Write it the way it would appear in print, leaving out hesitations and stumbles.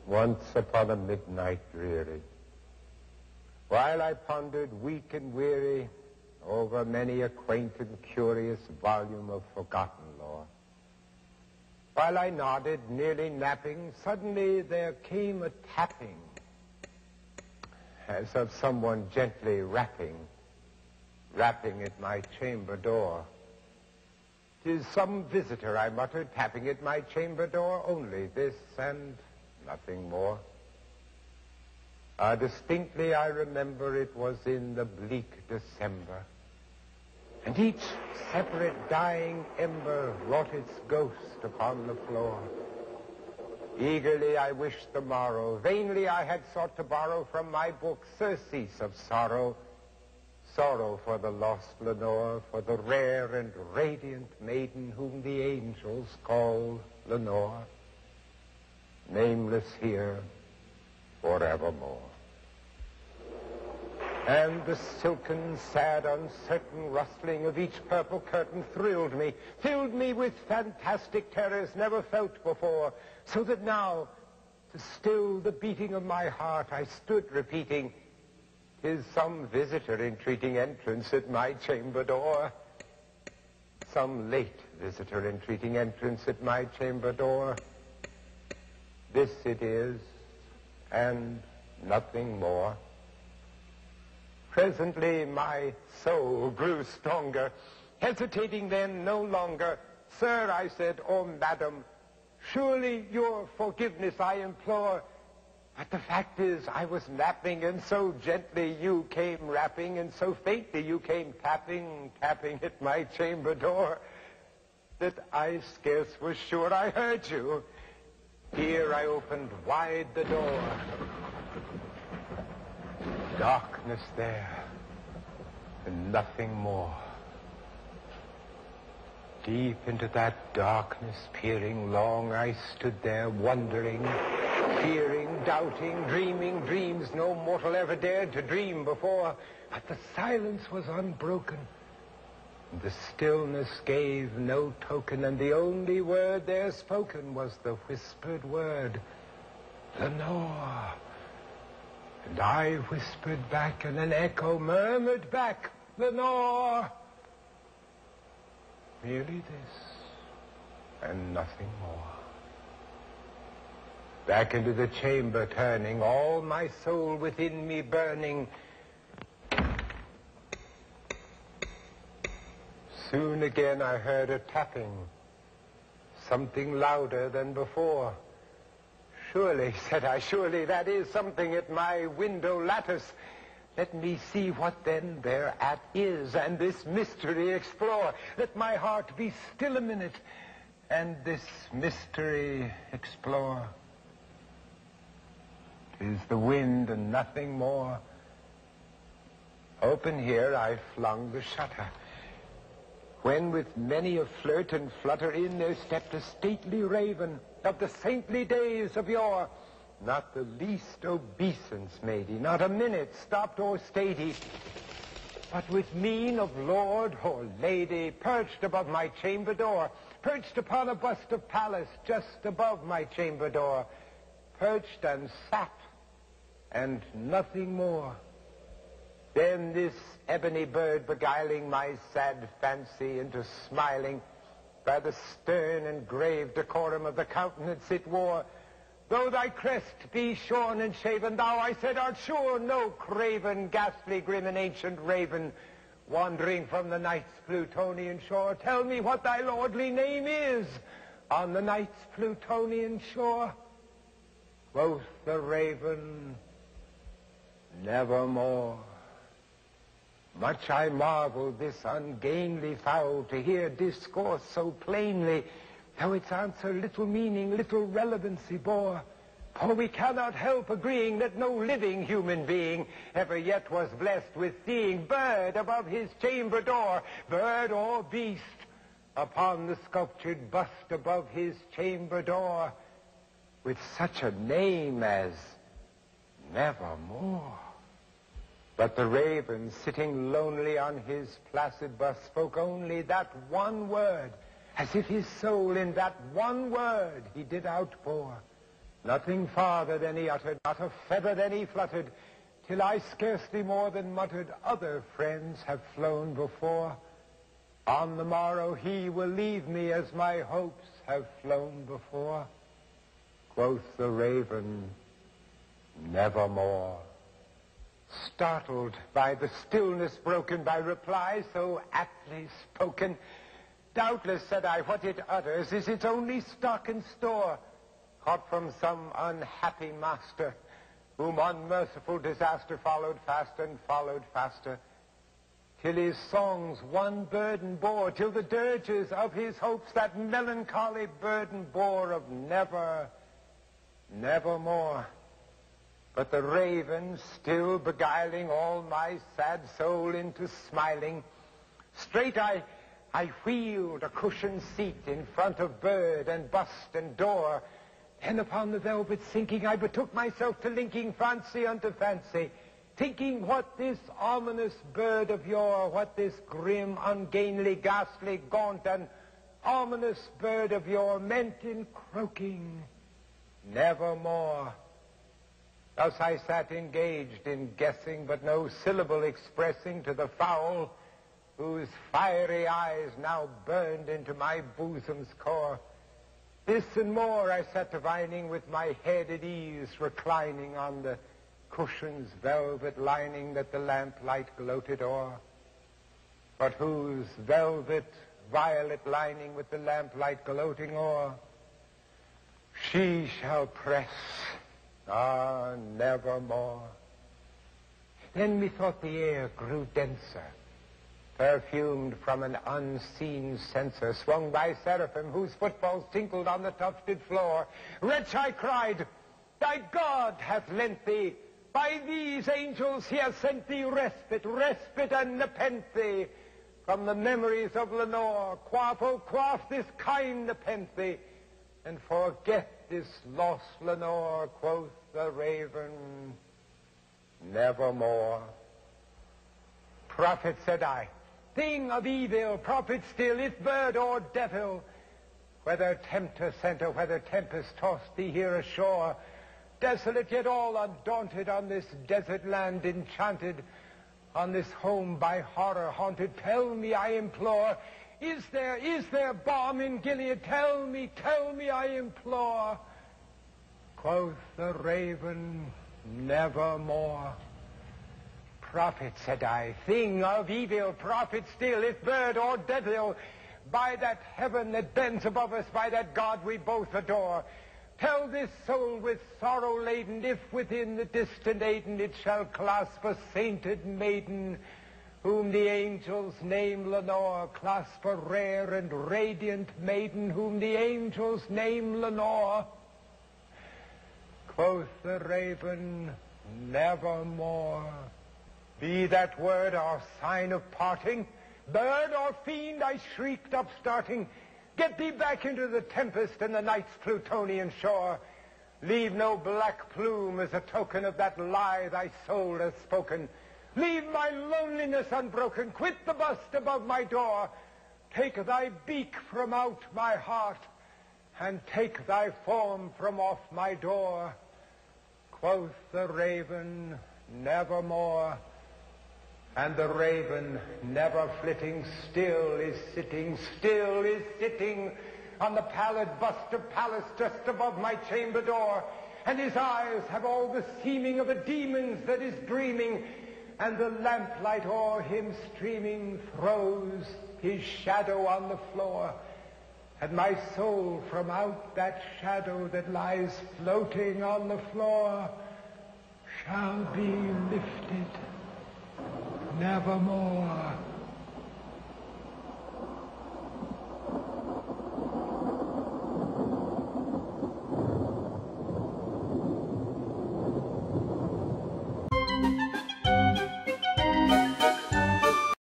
Once upon a midnight dreary, while I pondered weak and weary over many a quaint and curious volume of forgotten lore, while I nodded, nearly napping, suddenly there came a tapping, as of someone gently rapping at my chamber door. "'Tis some visitor," I muttered, tapping at my chamber door, "only this and nothing more." Distinctly I remember it was in the bleak December, and each separate dying ember wrought its ghost upon the floor. Eagerly I wished the morrow, vainly I had sought to borrow from my book surcease of sorrow, sorrow for the lost Lenore, for the rare and radiant maiden whom the angels call Lenore, nameless here forevermore. And the silken, sad, uncertain rustling of each purple curtain thrilled me, filled me with fantastic terrors never felt before, so that now, to still the beating of my heart, I stood repeating, "'Tis some visitor entreating entrance at my chamber door. Some late visitor entreating entrance at my chamber door. This it is, and nothing more." Presently my soul grew stronger, hesitating then no longer. "Sir," I said, "or madam, surely your forgiveness I implore. But the fact is I was napping, and so gently you came rapping, and so faintly you came tapping at my chamber door, that I scarce was sure I heard you. Here I opened wide the door. Darkness there, and nothing more. Deep into that darkness peering long, I stood there wondering, fearing, doubting, dreaming dreams no mortal ever dared to dream before. But the silence was unbroken, and the stillness gave no token, and the only word there spoken was the whispered word, "Lenore." And I whispered back, and an echo murmured back, "Lenore." Merely this, and nothing more. Back into the chamber turning, all my soul within me burning. Soon again I heard a tapping, something louder than before. "Surely," said I, "surely that is something at my window lattice. Let me see what then thereat is, and this mystery explore. Let my heart be still a minute, and this mystery explore. 'Tis the wind and nothing more." Open here I flung the shutter, when with many a flirt and flutter in there stepped a stately raven of the saintly days of yore. Not the least obeisance made he, not a minute stopped or stayed he, but with mien of lord or lady perched above my chamber door, perched upon a bust of Pallas just above my chamber door, perched and sat, and nothing more. Then this ebony bird beguiling my sad fancy into smiling by the stern and grave decorum of the countenance it wore. "Though thy crest be shorn and shaven, thou," I said, "art sure no craven, ghastly, grim, and ancient raven, wandering from the night's Plutonian shore. Tell me what thy lordly name is on the night's Plutonian shore." Quoth the raven, "Nevermore." Much I marveled this ungainly fowl to hear discourse so plainly, though its answer little meaning, little relevancy bore. For we cannot help agreeing that no living human being ever yet was blessed with seeing bird above his chamber door, bird or beast, upon the sculptured bust above his chamber door, with such a name as Nevermore. But the raven, sitting lonely on his placid bust, spoke only that one word, as if his soul in that one word he did outpour. Nothing farther than he uttered, not a feather than he fluttered, till I scarcely more than muttered, other friends have flown before. On the morrow he will leave me as my hopes have flown before. Quoth the raven, nevermore. Startled by the stillness broken by reply so aptly spoken, doubtless, said I, what it utters is its only stock and store, caught from some unhappy master, whom unmerciful disaster followed fast and followed faster, till his songs one burden bore, till the dirges of his hopes that melancholy burden bore of never, nevermore. But the raven, still beguiling all my sad soul into smiling, straight I wheeled a cushioned seat in front of bird and bust and door. Then upon the velvet sinking, I betook myself to linking fancy unto fancy, thinking what this ominous bird of yore, what this grim, ungainly, ghastly, gaunt, and ominous bird of yore meant in croaking, nevermore. Thus I sat engaged in guessing, but no syllable expressing to the fowl, whose fiery eyes now burned into my bosom's core. This and more I sat divining, with my head at ease reclining on the cushion's velvet lining that the lamplight gloated o'er, but whose velvet violet lining with the lamplight gloating o'er she shall press, nevermore. Then methought the air grew denser, perfumed from an unseen censer, swung by seraphim whose footfalls tinkled on the tufted floor. Wretch, I cried, thy God hath lent thee, by these angels he hath sent thee respite, respite and nepenthe from the memories of Lenore. Quaff, oh quaff this kind nepenthe, and forget this lost Lenore. Quoth the raven, nevermore. Prophet, said I, thing of evil, prophet still, if bird or devil, whether tempter sent or whether tempest tossed thee here ashore, desolate yet all undaunted, on this desert land enchanted, on this home by horror haunted, tell me, I implore, is there balm in Gilead? Tell me, I implore. Quoth the raven, nevermore. Prophet, said I, thing of evil, prophet still, if bird or devil, by that heaven that bends above us, by that God we both adore, tell this soul with sorrow laden, if within the distant Aden it shall clasp a sainted maiden, whom the angels name Lenore. Clasp a rare and radiant maiden, whom the angels name Lenore. Quoth the raven, nevermore. Be that word our sign of parting, bird or fiend, I shrieked upstarting, get thee back into the tempest and the night's Plutonian shore. Leave no black plume as a token of that lie thy soul hath spoken. Leave my loneliness unbroken, quit the bust above my door. Take thy beak from out my heart, and take thy form from off my door. Quoth the raven, nevermore. And the raven, never flitting, still is sitting on the pallid bust of Pallas just above my chamber door. And his eyes have all the seeming of a demon's that is dreaming, and the lamplight o'er him streaming throws his shadow on the floor. And my soul from out that shadow that lies floating on the floor shall be lifted nevermore.